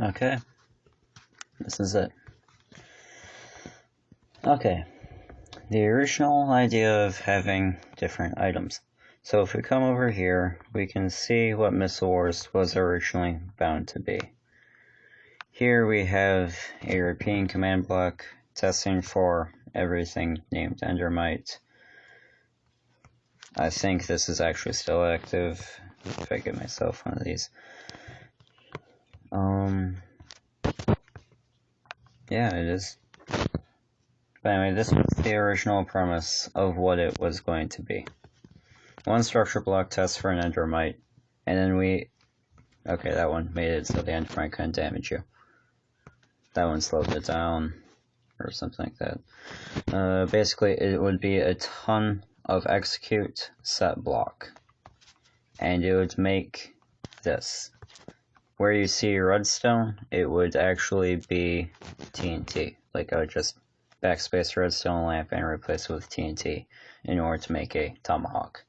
Okay, this is it. Okay, the original idea of having different items. So if we come over here, we can see what Missile Wars was originally bound to be. Here we have a European command block testing for everything named Endermite. I think this is actually still active, if I get myself one of these. Yeah, it is. But anyway, this was the original premise of what it was going to be. One structure block test for an Endermite, and then okay, that one made it so the Endermite couldn't damage you. That one slowed it down, or something like that. Basically, it would be a ton of execute set block, and it would make this. Where you see redstone, it would actually be TNT. Like, I would just backspace redstone lamp and replace it with TNT in order to make a tomahawk.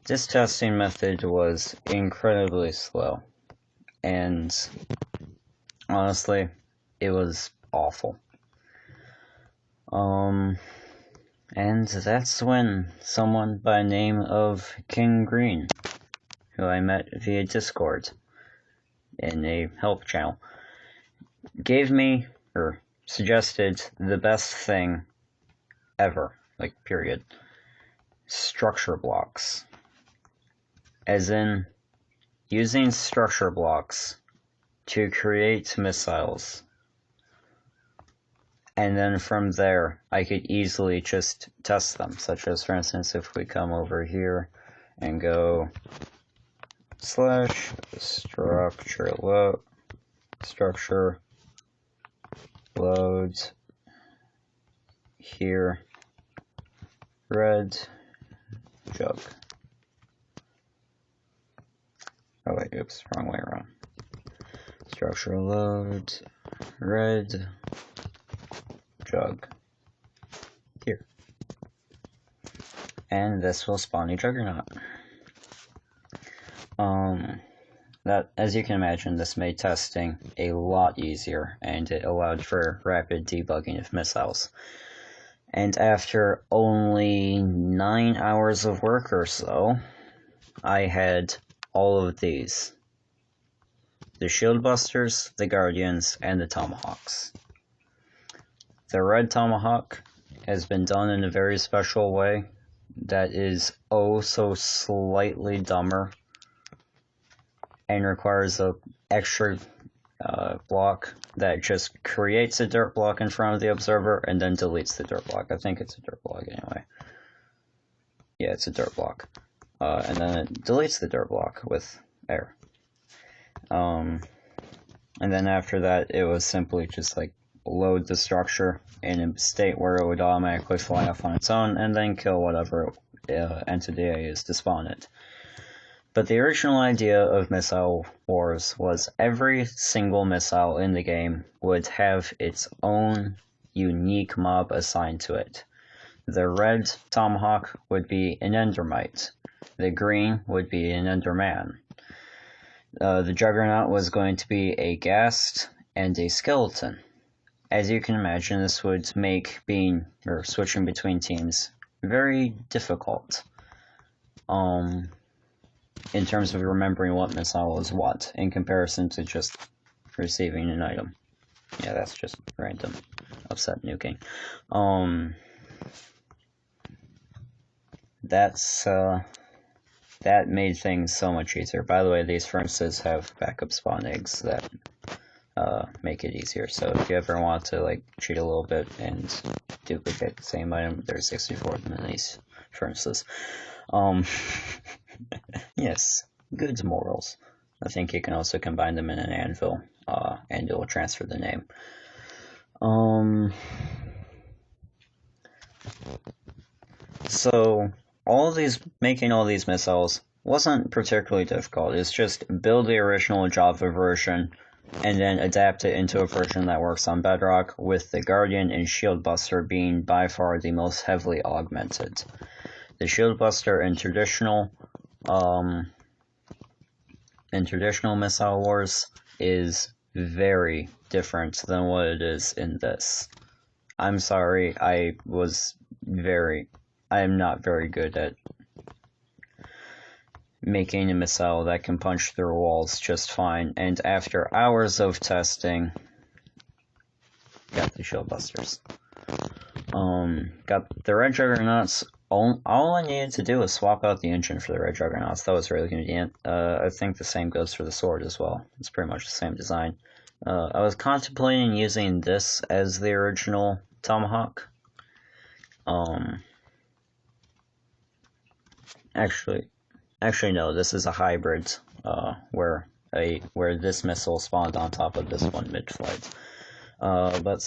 This testing method was incredibly slow, and honestly, it was awful. And that's when someone by the name of King Green, who I met via Discord in a help channel, gave me, or suggested, the best thing ever, like, period. Structure blocks. As in, using structure blocks to create missiles. And then from there, I could easily just test them, such as, for instance, if we come over here and go / structure loads here, red jug. Oh wait, oops, wrong way around. Structure load red jug here. And this will spawn a juggernaut. That, as you can imagine, this made testing a lot easier, and it allowed for rapid debugging of missiles. And after only 9 hours of work or so, I had all of these. The Shield Busters, the Guardians, and the Tomahawks. The red Tomahawk has been done in a very special way that is oh so slightly dumber and requires a extra block that just creates a dirt block in front of the observer and then deletes the dirt block. I think it's a dirt block anyway. Yeah, it's a dirt block. And then it deletes the dirt block with air. And then after that, it was simply just like load the structure in a state where it would automatically fly off on its own and then kill whatever entity is to spawn it. But the original idea of Missile Wars was every single missile in the game would have its own unique mob assigned to it. The red Tomahawk would be an Endermite. The green would be an Enderman. The Juggernaut was going to be a Ghast and a Skeleton. As you can imagine, this would make switching between teams very difficult. In terms of remembering what missile is what, in comparison to just receiving an item. Yeah, that's just random upset nuking. That made things so much easier. By the way, these furnaces have backup spawn eggs that make it easier. So if you ever want to like cheat a little bit and duplicate the same item, there's 64 of them in these furnaces. Yes, good morals. I think you can also combine them in an anvil, and it will transfer the name. So making all these missiles wasn't particularly difficult. It's just build the original Java version and then adapt it into a version that works on Bedrock, with the Guardian and Shield Buster being by far the most heavily augmented. The Shield Buster in traditional Missile Wars is very different than what it is in this. I'm sorry, I am not very good at making a missile that can punch through walls just fine, and after hours of testing, got the shield busters. Got the Red Juggernauts. All I needed to do was swap out the engine for the Red Juggernauts. That was really convenient. I think the same goes for the sword as well. It's pretty much the same design. I was contemplating using this as the original Tomahawk. Actually no, this is a hybrid, where this missile spawned on top of this one mid-flight. But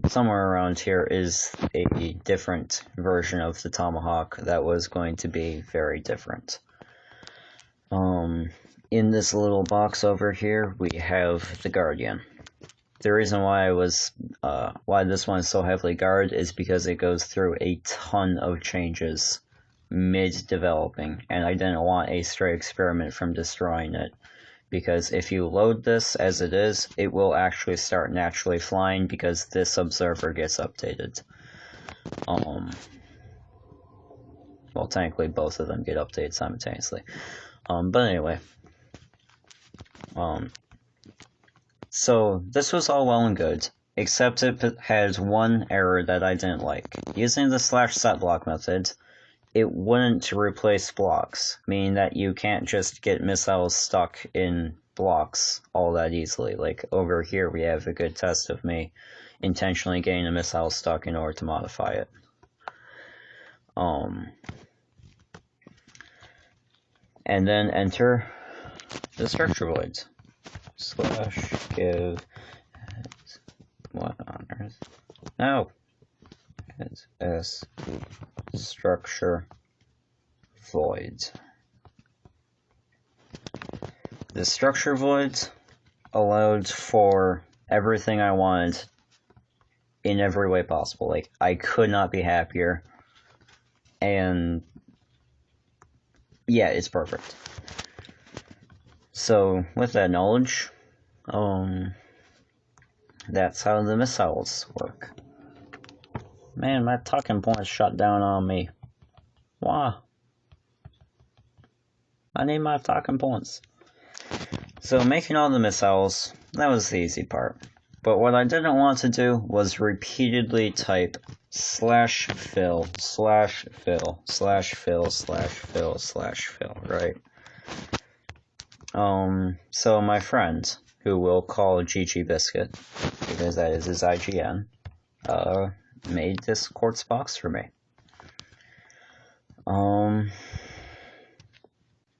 somewhere around here is a different version of the Tomahawk that was going to be very different. In this little box over here, we have the Guardian. The reason why why this one is so heavily guarded is because it goes through a ton of changes mid-developing, and I didn't want a stray experiment from destroying it. Because if you load this as it is, it will actually start naturally flying because this observer gets updated. Well, technically both of them get updated simultaneously. But anyway. So this was all well and good, except it has one error that I didn't like. Using the /setBlock method, it wouldn't replace blocks, meaning that you can't just get missiles stuck in blocks all that easily. Like over here we have a good test of me intentionally getting a missile stuck in order to modify it. And then enter the structure voids. /give what on earth? No. S structure void. The structure void allowed for everything I wanted in every way possible. Like, I could not be happier. And yeah, it's perfect. So with that knowledge, that's how the missiles work. Man, my talking points shut down on me. Why? I need my talking points. So making all the missiles, that was the easy part. But what I didn't want to do was repeatedly type /fill, /fill, /fill, /fill, /fill, right? So my friend, who we'll call GG Biscuit, because that is his IGN, made this quartz box for me.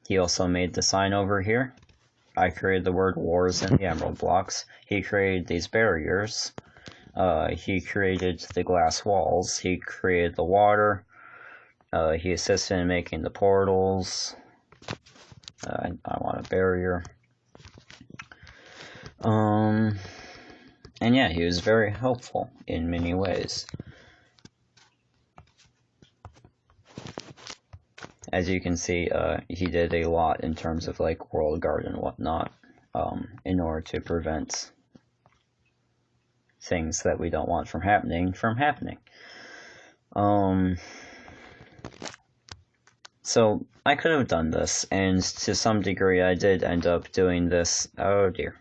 He also made the sign over here. I created the word wars in the emerald blocks. He created these barriers. He created the glass walls. He created the water. He assisted in making the portals. I want a barrier. And yeah, he was very helpful in many ways. As you can see, he did a lot in terms of like world guard and whatnot, in order to prevent things that we don't want from happening. So I could have done this, and to some degree I did end up doing this. Oh dear.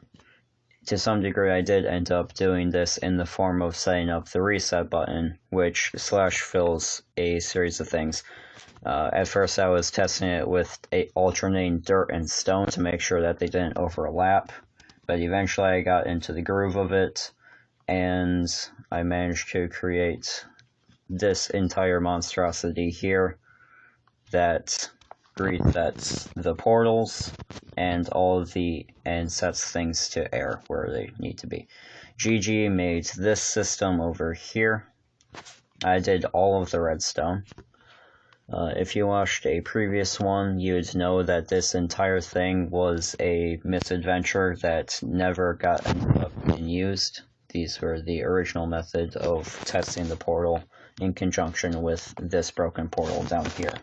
To some degree I did end up doing this in the form of setting up the reset button, which /fills a series of things. At first I was testing it with alternating dirt and stone to make sure that they didn't overlap, but eventually I got into the groove of it, and I managed to create this entire monstrosity here that resets the portals and sets things to air where they need to be. GG made this system over here. I did all of the redstone. If you watched a previous one, you would know that this entire thing was a misadventure that never got ended up being used. These were the original method of testing the portal in conjunction with this broken portal down here.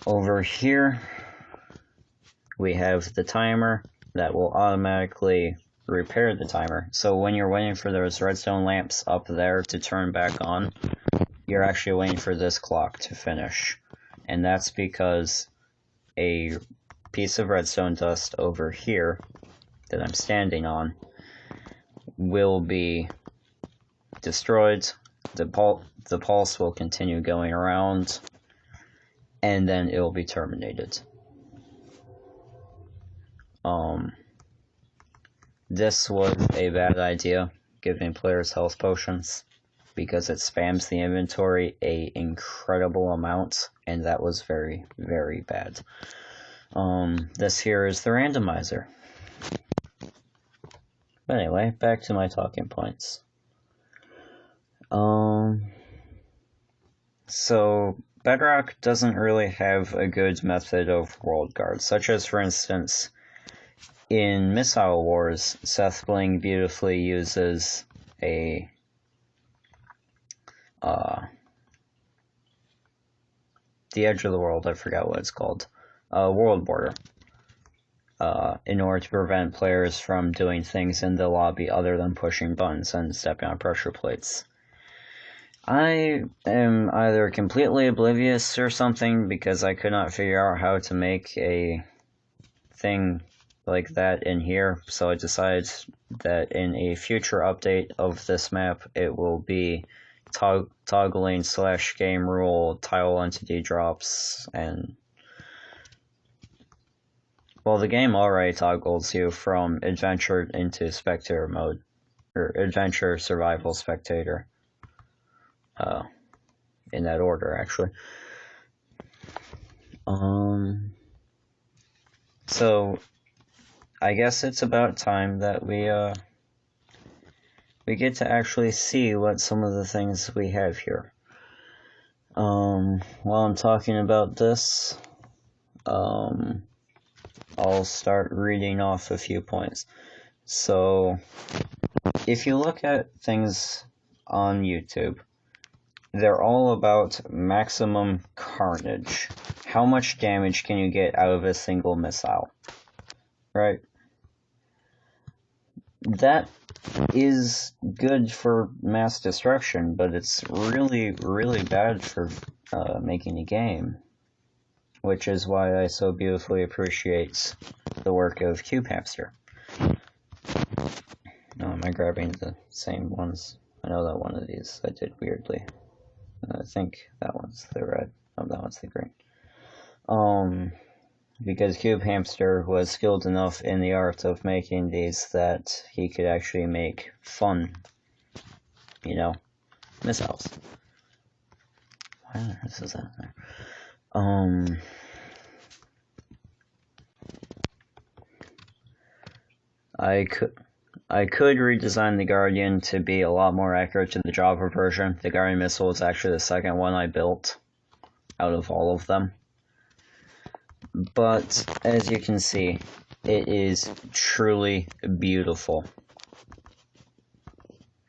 Over here, we have the timer that will automatically repair the timer. So when you're waiting for those redstone lamps up there to turn back on, you're actually waiting for this clock to finish. And that's because a piece of redstone dust over here that I'm standing on will be destroyed. The pulse will continue going around, and then it will be terminated. This was a bad idea, giving players health potions, because it spams the inventory a incredible amount, and that was very, very bad. This here is the randomizer. But anyway, back to my talking points. So Bedrock doesn't really have a good method of world guard, such as, for instance, in Missile Wars, Seth Bling beautifully uses a the edge of the world, I forgot what it's called, world border, in order to prevent players from doing things in the lobby other than pushing buttons and stepping on pressure plates. I am either completely oblivious or something, because I could not figure out how to make a thing like that in here, so I decided that in a future update of this map, it will be toggling / game rule tile entity drops, and well, the game already toggles you from adventure into spectator mode, or adventure, survival, spectator, in that order, actually. So I guess it's about time that we get to actually see what some of the things we have here. While I'm talking about this, I'll start reading off a few points. So, if you look at things on YouTube, they're all about maximum carnage. How much damage can you get out of a single missile? Right? That is good for mass destruction, but it's really, really bad for making a game. Which is why I so beautifully appreciate the work of Cube Hamster. Oh, am I grabbing the same ones? I know that one of these I did weirdly. I think that one's the red. Oh, that one's the green. Because Cube Hamster was skilled enough in the art of making these that he could actually make fun, missiles. Why on earth is that there? I could redesign the Guardian to be a lot more accurate to the Java version. The Guardian missile is actually the second one I built out of all of them. But, as you can see, it is truly beautiful.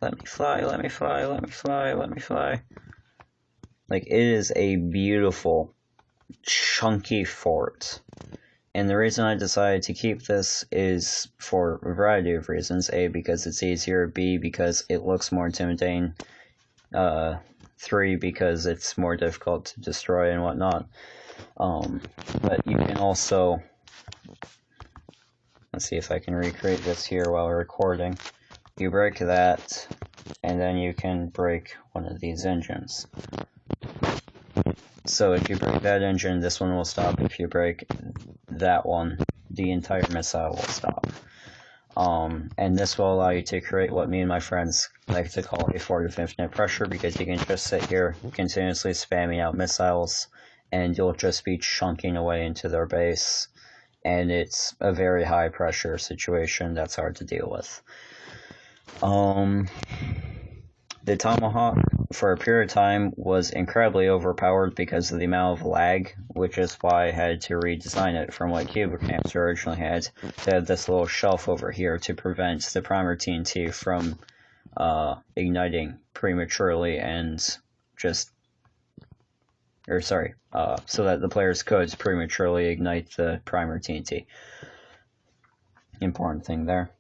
Let me fly, let me fly, let me fly, let me fly. Like, it is a beautiful, chunky fort. And the reason I decided to keep this is for a variety of reasons. A, because it's easier. B, because it looks more intimidating. 3, because it's more difficult to destroy and whatnot. But you can also... Let's see if I can recreate this here while recording. You break that, and then you can break one of these engines. So if you break that engine, this one will stop. If you break that one, the entire missile will stop. And this will allow you to create what me and my friends like to call a fort of infinite pressure, because you can just sit here continuously spamming out missiles, and you'll just be chunking away into their base. And it's a very high pressure situation that's hard to deal with. The Tomahawk, for a period of time, was incredibly overpowered because of the amount of lag, which is why I had to redesign it from what Cube Hamster originally had, to have this little shelf over here to prevent the primer TNT from igniting prematurely and just or sorry, so that the players could prematurely ignite the primer TNT. Important thing there.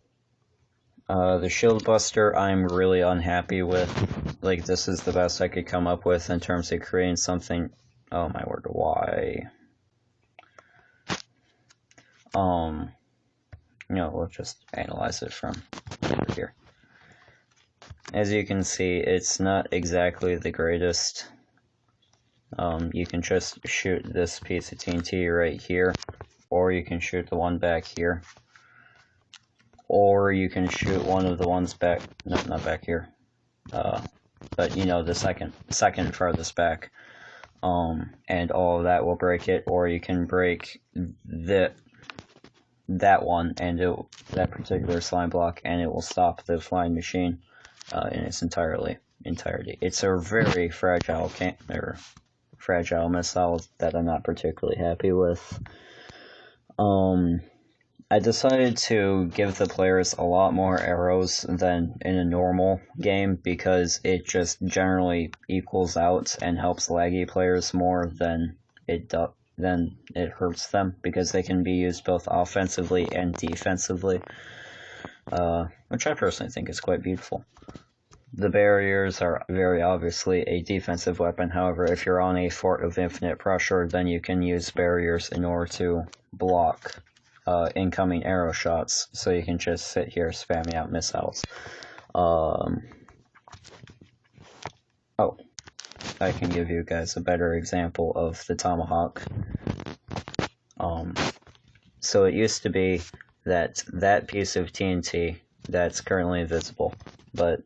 The Shield Buster I'm really unhappy with. Like, this is the best I could come up with in terms of creating something. Oh my word, why? We'll just analyze it from over here. As you can see, it's not exactly the greatest. You can just shoot this piece of TNT right here, or you can shoot the one back here, or you can shoot one of the ones back, no, not back here, but you know, the second farthest back, and all of that will break it, or you can break that one, and that particular slime block, and it will stop the flying machine in its entirety. It's a very fragile fragile missile that I'm not particularly happy with. I decided to give the players a lot more arrows than in a normal game because it just generally equals out and helps laggy players more than it hurts them, because they can be used both offensively and defensively, which I personally think is quite beautiful. The barriers are very obviously a defensive weapon. However, if you're on a fort of infinite pressure, then you can use barriers in order to block incoming arrow shots, so you can just sit here spamming out missiles. Oh, I can give you guys a better example of the Tomahawk. So it used to be that piece of TNT that's currently visible, but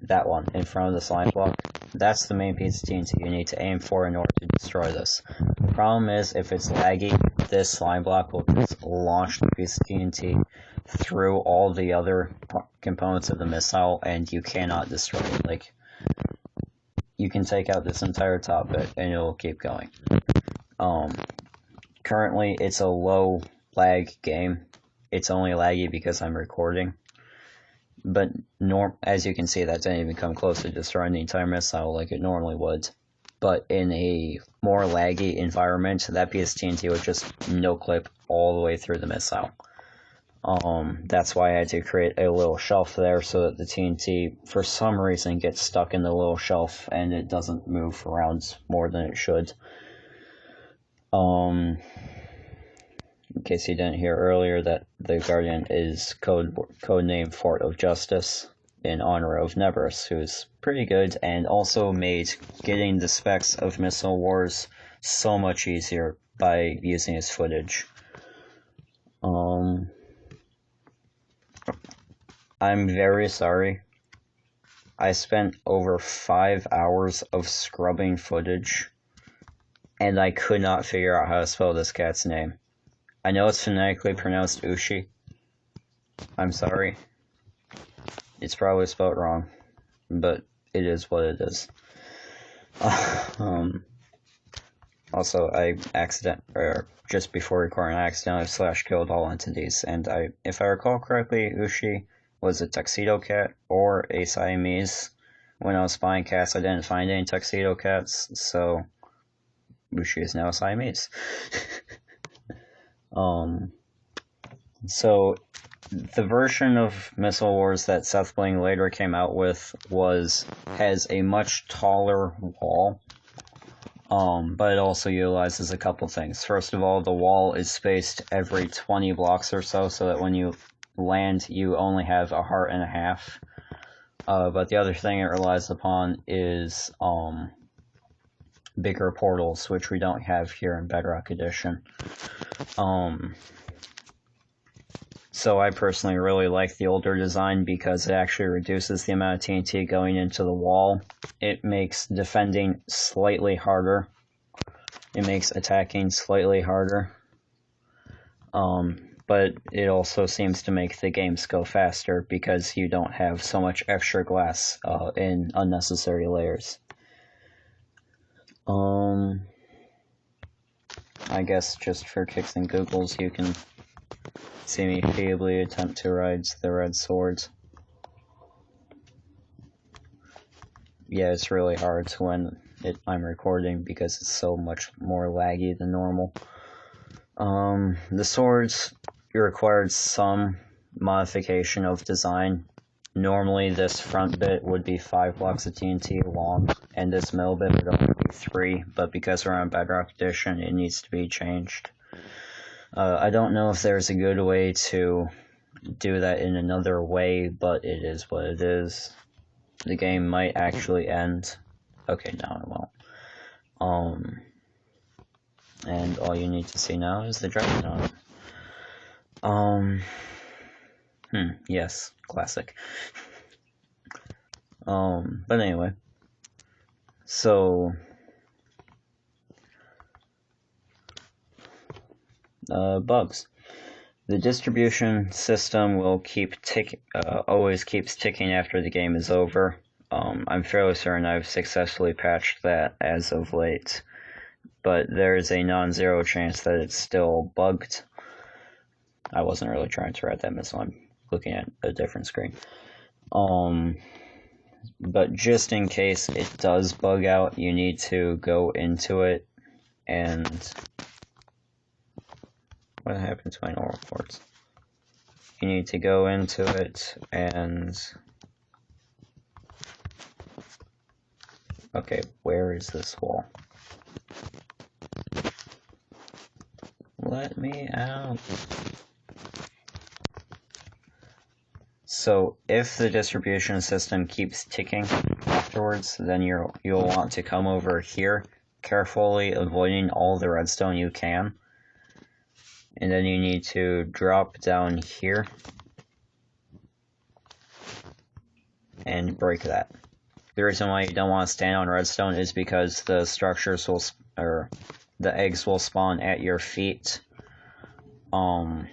that one in front of the slime block, that's the main piece of TNT you need to aim for in order to destroy this. The problem is, if it's laggy, this slime block will just launch the piece of TNT through all the other components of the missile, and you cannot destroy it. Like, you can take out this entire top bit, and it'll keep going. Currently, it's a low lag game. It's only laggy because I'm recording. But as you can see, that didn't even come close to destroying the entire missile like it normally would. But in a more laggy environment, that piece of TNT would just no-clip all the way through the missile. That's why I had to create a little shelf there so that the TNT, for some reason, gets stuck in the little shelf and it doesn't move around more than it should. In case you didn't hear earlier, that the Guardian is codenamed Fort of Justice in honor of Nebris, who's pretty good and also made getting the specs of Missile Wars so much easier by using his footage. I'm very sorry. I spent over 5 hours of scrubbing footage, and I could not figure out how to spell this cat's name. I know it's phonetically pronounced Ushi. I'm sorry. It's probably spelled wrong, but it is what it is. Also, just before recording, I accidentally /killed all entities, and if I recall correctly, Ushi was a tuxedo cat or a Siamese. When I was buying cats, I didn't find any tuxedo cats, so Ushi is now a Siamese. So the version of Missile Wars that Seth Bling later came out with has a much taller wall, but it also utilizes a couple things. First of all, the wall is spaced every 20 blocks or so that when you land, you only have a heart and a half. But the other thing it relies upon is bigger portals, which we don't have here in Bedrock Edition. So I personally really like the older design because it actually reduces the amount of TNT going into the wall. It makes defending slightly harder. It makes attacking slightly harder. But it also seems to make the games go faster because you don't have so much extra glass in unnecessary layers. I guess just for kicks and giggles, you can see me feebly attempt to ride the red swords. Yeah, it's really hard when I'm recording because it's so much more laggy than normal. The swords required some modification of design. Normally this front bit would be 5 blocks of TNT long, and this middle bit would only be 3, but because we're on Bedrock Edition, it needs to be changed. I don't know if there's a good way to do that in another way, but it is what it is. The game might actually end. Okay, no, it won't. And all you need to see now is the Dreadnought. Yes, classic. But anyway. So, bugs. The distribution system will always keeps ticking after the game is over. I'm fairly certain I've successfully patched that as of late, but there is a non-zero chance that it's still bugged. I wasn't really trying to write that missile, I'm looking at a different screen. But just in case it does bug out, you need to go into it and... What happened to my normal ports? You need to go into it and... Okay, where is this wall? Let me out. So, if the distribution system keeps ticking afterwards, then you'll want to come over here, carefully avoiding all the redstone you can. And then you need to drop down here and break that. The reason why you don't want to stand on redstone is because the structures will, or the eggs will spawn at your feet. And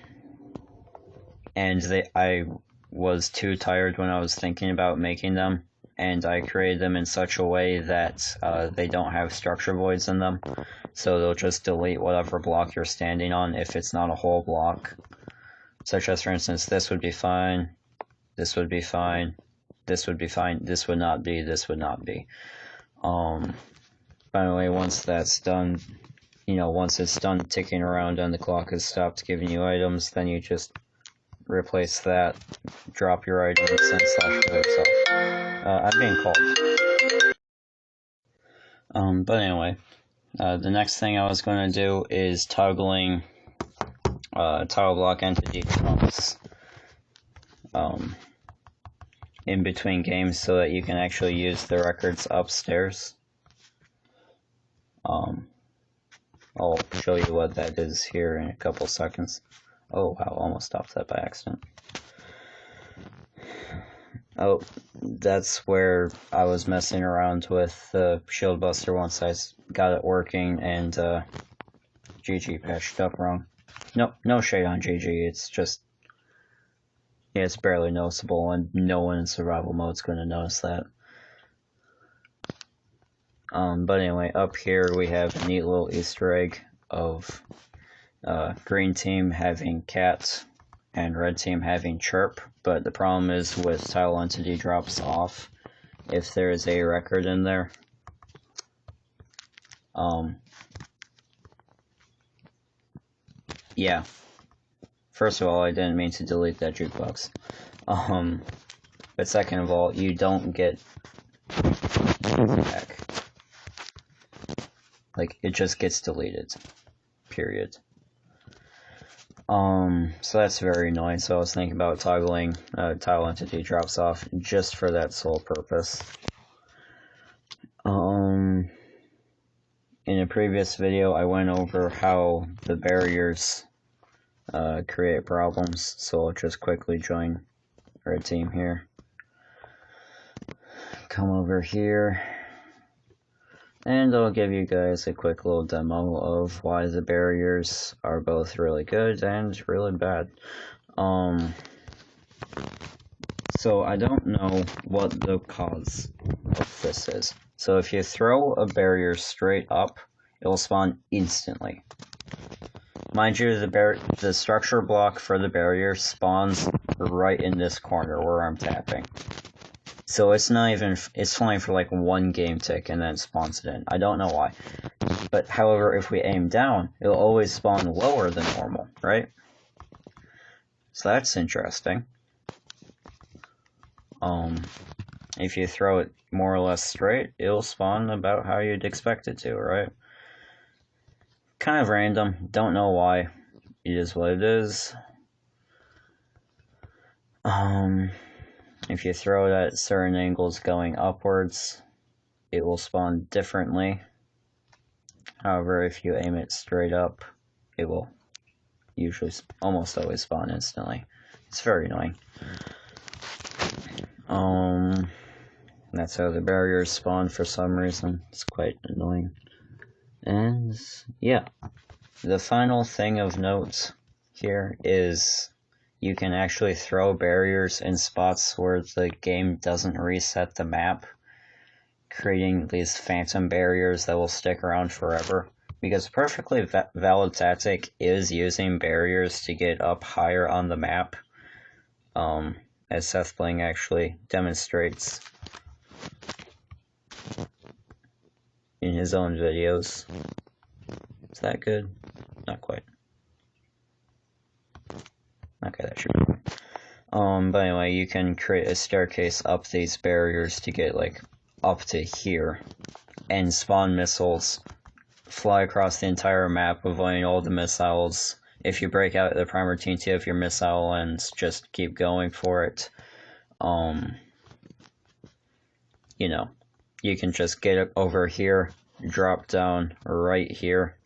I was too tired when I was thinking about making them, and I created them in such a way that they don't have structure voids in them. So they'll just delete whatever block you're standing on if it's not a whole block. Such as, for instance, this would be fine, this would be fine, this would be fine, this would not be, this would not be. By the way, once that's done, once it's done ticking around and the clock has stopped giving you items, then you just replace that, drop your items, and slash kill yourself. I'm being called. But anyway, the next thing I was going to do is toggling tile block entity jumps in between games so that you can actually use the records upstairs. I'll show you what that is here in a couple seconds. Oh wow, almost stopped that by accident. Oh, that's where I was messing around with the shield buster once I got it working, and GG patched up wrong. No shade on GG, it's just, yeah, it's barely noticeable, and no one in survival mode is going to notice that. But anyway, up here we have a neat little Easter egg of green team having cat and red team having chirp, but the problem is with tile entity drops off if there is a record in there. Yeah. First of all, I didn't mean to delete that jukebox. But second of all, you don't get back. Like, it just gets deleted. Period. So that's very annoying, so I was thinking about toggling tile entity drops off just for that sole purpose. In a previous video, I went over how the barriers create problems, so I'll just quickly join red team here. Come over here. And I'll give you guys a quick little demo of why the barriers are both really good and really bad. So I don't know what the cause of this is. So if you throw a barrier straight up, it will spawn instantly. Mind you, the structure block for the barrier spawns right in this corner where I'm tapping. So it's not even, it's flying for like one game tick and then spawns it in. I don't know why. But however, if we aim down, it'll always spawn lower than normal, right? So that's interesting. If you throw it more or less straight, it'll spawn about how you'd expect it to, right? Kind of random, don't know why. It is what it is. If you throw it at certain angles going upwards, it will spawn differently. However, if you aim it straight up, it will usually almost always spawn instantly. It's very annoying. That's how the barriers spawn for some reason. It's quite annoying. And yeah, the final thing of note here is you can actually throw barriers in spots where the game doesn't reset the map, creating these phantom barriers that will stick around forever. Because perfectly valid tactic is using barriers to get up higher on the map, as Seth Bling actually demonstrates in his own videos. Is that good? Not quite. Okay, that should be fine. But anyway, you can create a staircase up these barriers to get, like, up to here, and spawn missiles, fly across the entire map, avoiding all the missiles. If you break out the primer TNT of your missile and just keep going for it, you know, you can just get over here, drop down right here,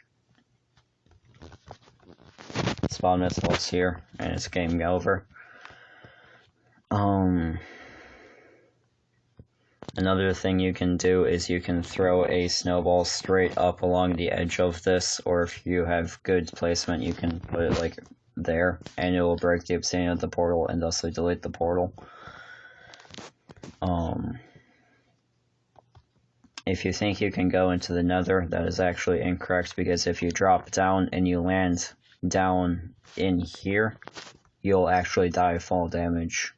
spawn missiles here, and it's game over. Another thing you can do is you can throw a snowball straight up along the edge of this, or if you have good placement, you can put it like there, and it will break the obsidian of the portal and thusly delete the portal. If you think you can go into the nether, that is actually incorrect, because if you drop down and you land down in here, you'll actually die fall damage.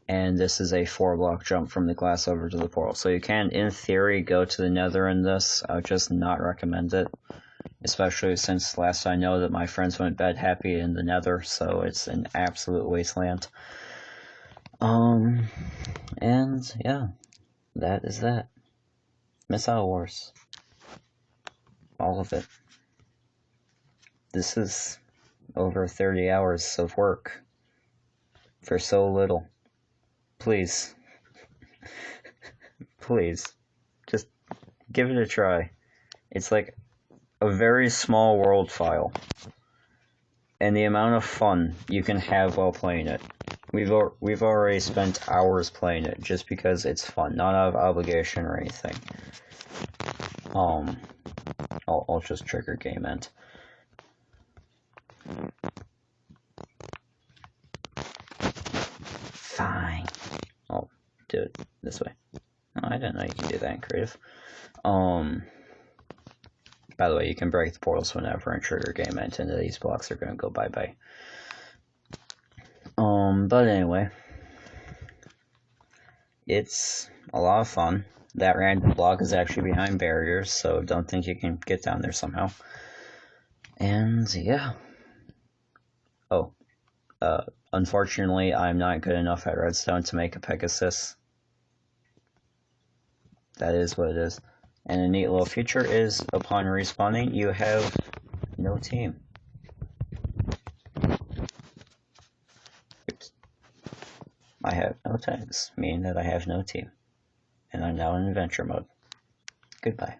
And this is a 4-block jump from the glass over to the portal. So you can, in theory, go to the nether in this. I would just not recommend it. Especially since last I know that my friends went bed happy in the nether, so it's an absolute wasteland. And yeah, that is that. Missile Wars. All of it. This is over 30 hours of work for so little. Please. Please. Just give it a try. It's like a very small world file. And the amount of fun you can have while playing it. We've already spent hours playing it just because it's fun, not out of obligation or anything. I'll just trigger game end. Fine. I'll do it this way. Oh, I didn't know you could do that in creative. By the way, you can break the portals whenever and trigger game end, and these blocks are gonna go bye-bye. But anyway, it's a lot of fun. That random block is actually behind barriers, so don't think you can get down there somehow. And yeah. Oh, unfortunately, I'm not good enough at redstone to make a Pegasus. That is what it is. And a neat little feature is, upon respawning, you have no team. Oops. I have no tags, meaning that I have no team. And I'm now in adventure mode. Goodbye.